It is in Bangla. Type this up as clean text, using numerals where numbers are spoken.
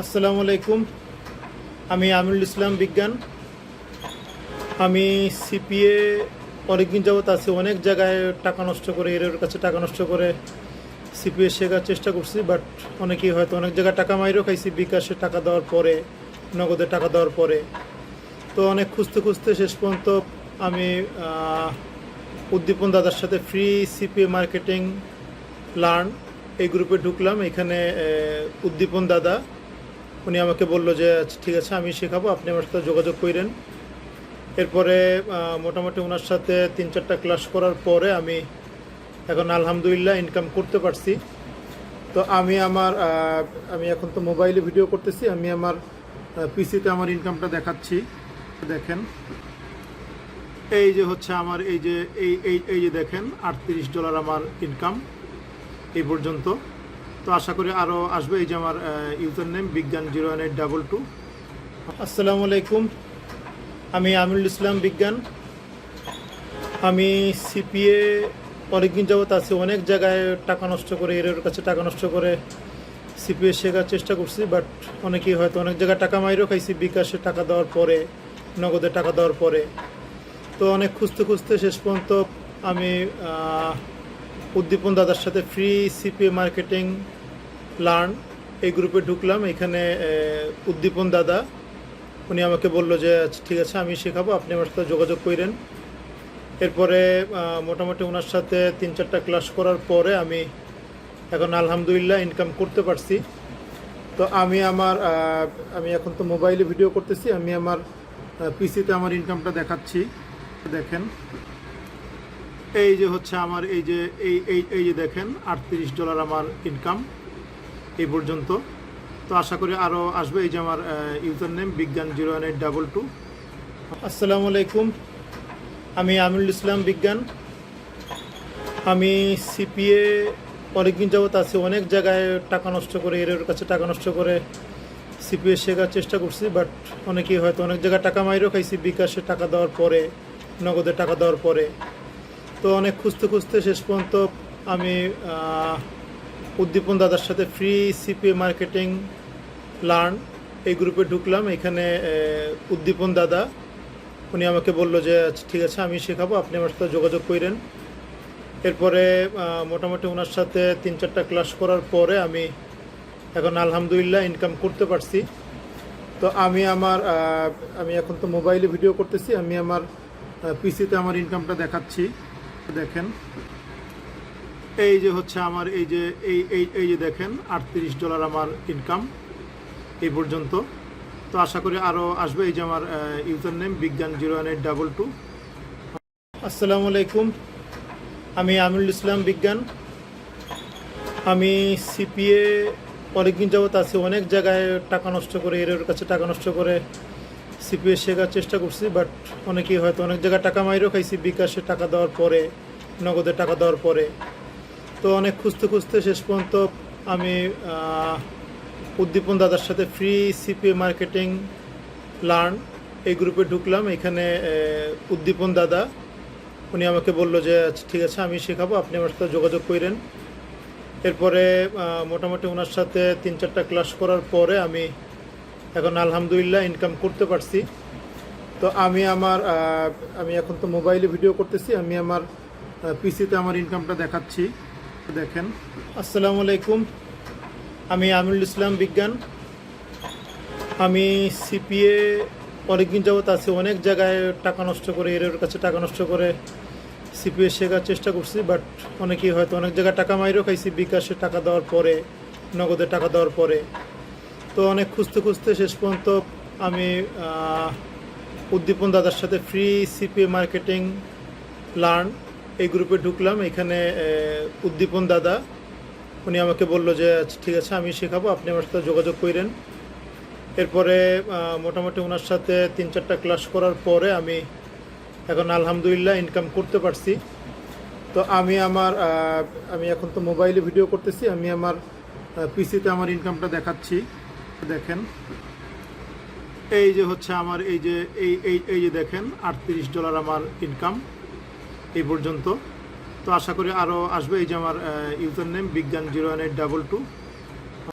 আসসালামু আলাইকুম। আমি আমিরুল ইসলাম বিজ্ঞান। আমি সিপিএ অনেকদিন যাবত আছি, অনেক জায়গায় টাকা নষ্ট করে, এর কাছে টাকা নষ্ট করে সিপিএ শেখার চেষ্টা করছি। বাট অনেকেই হয়তো অনেক জায়গায় টাকা মাইরও খাইছি, বিকাশে টাকা দেওয়ার পরে, নগদে টাকা দেওয়ার পরে। তো অনেক খুঁজতে খুঁজতে শেষ পর্যন্ত আমি উদ্দীপন দাদার সাথে ফ্রি সিপিএ মার্কেটিং লার্ন এই গ্রুপে ঢুকলাম। এখানে উদ্দীপন দাদা উনি আমাকে বললো যে ঠিক আছে আমি শেখাবো, আপনি আমার সাথে যোগাযোগ করেন। এরপরে মোটামুটি ওনার সাথে 3-4টা ক্লাস করার পরে আমি এখন আলহামদুলিল্লাহ ইনকাম করতে পারছি। তো আমি এখন তো মোবাইলে ভিডিও করতেছি, আমি আমার পিসিতে আমার ইনকামটা দেখাচ্ছি। দেখেন এই যে হচ্ছে আমার এই যে দেখেন $38 আমার ইনকাম এই পর্যন্ত। তো আশা করি আরও আসবে। এই যে আমার ইউজার নেম বিজ্ঞান 01822। আসসালামু আলাইকুম। আমি আমিরুল ইসলাম বিজ্ঞান। আমি সিপিএ অনেকদিন যাবত আছি, অনেক জায়গায় টাকা নষ্ট করে, এর কাছে টাকা নষ্ট করে সিপিএ শেখার চেষ্টা করছি। বাট অনেকেই হয়তো অনেক জায়গায় টাকা মাইরও খাইছি, বিকাশে টাকা দেওয়ার পরে, নগদে টাকা দেওয়ার পরে। তো অনেক খুঁজতে খুঁজতে শেষ পর্যন্ত আমি উদ্দীপন দাদার সাথে ফ্রি সিপিএ মার্কেটিং লার্ন এই গ্রুপে ঢুকলাম। এখানে উদ্দীপন দাদা উনি আমাকে বললো যে ঠিক আছে আমি শেখাবো, আপনি আমার সাথে যোগাযোগ করেন। এরপরে মোটামুটি ওনার সাথে 3-4টা ক্লাস করার পরে আমি এখন আলহামদুলিল্লাহ ইনকাম করতে পারছি। তো আমি এখন তো মোবাইলে ভিডিও করতেছি, আমি আমার পিসিতে আমার ইনকামটা দেখাচ্ছি। দেখেন এই যে হচ্ছে আমার এই যে দেখেন $38 আমার ইনকাম এই পর্যন্ত। তো আশা করি আরও আসবে। এই যে আমার ইউজার নেম বিজ্ঞান 01822। আসসালামু আলাইকুম। আমি আমিরুল ইসলাম বিজ্ঞান। আমি সিপিএ অনেকদিন যাবত আছি, অনেক জায়গায় টাকা নষ্ট করে, এর কাছে টাকা নষ্ট করে সিপিএ শেখার চেষ্টা করছি। বাট অনেকেই হয়তো অনেক জায়গায় টাকা মাইরও খাইছি, বিকাশে টাকা দেওয়ার পরে, নগদে টাকা দেওয়ার পরে। তো অনেক খুঁজতে খুঁজতে শেষ পর্যন্ত আমি উদ্দীপন দাদার সাথে ফ্রি সিপিএ মার্কেটিং লার্ন এই গ্রুপে ঢুকলাম। এখানে উদ্দীপন দাদা উনি আমাকে বললো যে ঠিক আছে আমি শেখাবো, আপনি আমার সাথে যোগাযোগ করেন। এরপরে মোটামুটি ওনার সাথে 3-4টা ক্লাস করার পরে আমি এখন আলহামদুলিল্লাহ ইনকাম করতে পারছি। তো আমি এখন তো মোবাইলে ভিডিও করতেছি, আমি আমার পিসিতে আমার ইনকামটা দেখাচ্ছি। দেখেন এই যে হচ্ছে আমার এই যে দেখেন $38 আমার ইনকাম এই পর্যন্ত। তো আশা করি আরও আসবে। এই যে আমার ইউজার নেম বিজ্ঞান 01822। আসসালামু আলাইকুম। আমি আমিরুল ইসলাম বিজ্ঞান। আমি সিপিএ অনেকদিন যাবত আছি, অনেক জায়গায় টাকা নষ্ট করে, এর কাছে টাকা নষ্ট করে সিপিএ শেখার চেষ্টা করছি। বাট অনেকেই হয়তো অনেক জায়গায় টাকা মাইরও খাইছি, বিকাশে টাকা দেওয়ার পরে, নগদে টাকা দেওয়ার পরে। তো অনেক খুঁজতে খুঁজতে শেষ পর্যন্ত আমি উদ্দীপন দাদার সাথে ফ্রি সিপিএ মার্কেটিং লার্ন এই গ্রুপে ঢুকলাম। এখানে উদ্দীপন দাদা উনি আমাকে বললো যে ঠিক আছে আমি শেখাবো, আপনি আমার সাথে যোগাযোগ করেন। এরপরে মোটামুটি ওনার সাথে 3-4টা ক্লাস করার পরে আমি এখন আলহামদুলিল্লাহ ইনকাম করতে পারছি। তো আমি এখন তো মোবাইলে ভিডিও করতেছি, আমি আমার পিসিতে আমার ইনকামটা দেখাচ্ছি। দেখেন আসসালামু আলাইকুম। আমি আমিরুল ইসলাম বিজ্ঞান। আমি সিপিএ অনেকদিন যাবত আছি, অনেক জায়গায় টাকা নষ্ট করে, এর কাছে টাকা নষ্ট করে সিপিএ শেখার চেষ্টা করছি। বাট অনেকেই হয়তো অনেক জায়গায় টাকা মাইরও খাইছি, বিকাশে টাকা দেওয়ার পরে, নগদে টাকা দেওয়ার পরে। তো অনেক খুঁজতে খুঁজতে শেষ পর্যন্ত আমি উদ্দীপন দাদার সাথে ফ্রি সিপিএ মার্কেটিং লার্ন এই গ্রুপে ঢুকলাম। এখানে উদ্দীপন দাদা উনি আমাকে বললো যে ঠিক আছে আমি শেখাবো, আপনি আমার সাথে যোগাযোগ করেন। এরপরে মোটামুটি ওনার সাথে 3-4টা ক্লাস করার পরে আমি এখন আলহামদুলিল্লাহ ইনকাম করতে পারছি। তো আমি এখন তো মোবাইলে ভিডিও করতেছি, আমি আমার পিসিতে আমার ইনকামটা দেখাচ্ছি। দেখেন এই যে হচ্ছে আমার এই যে দেখেন $38 আমার ইনকাম এই পর্যন্ত। তো আশা করি আরও আসবে। এই যে আমার ইউজার নেম বিজ্ঞান 01822।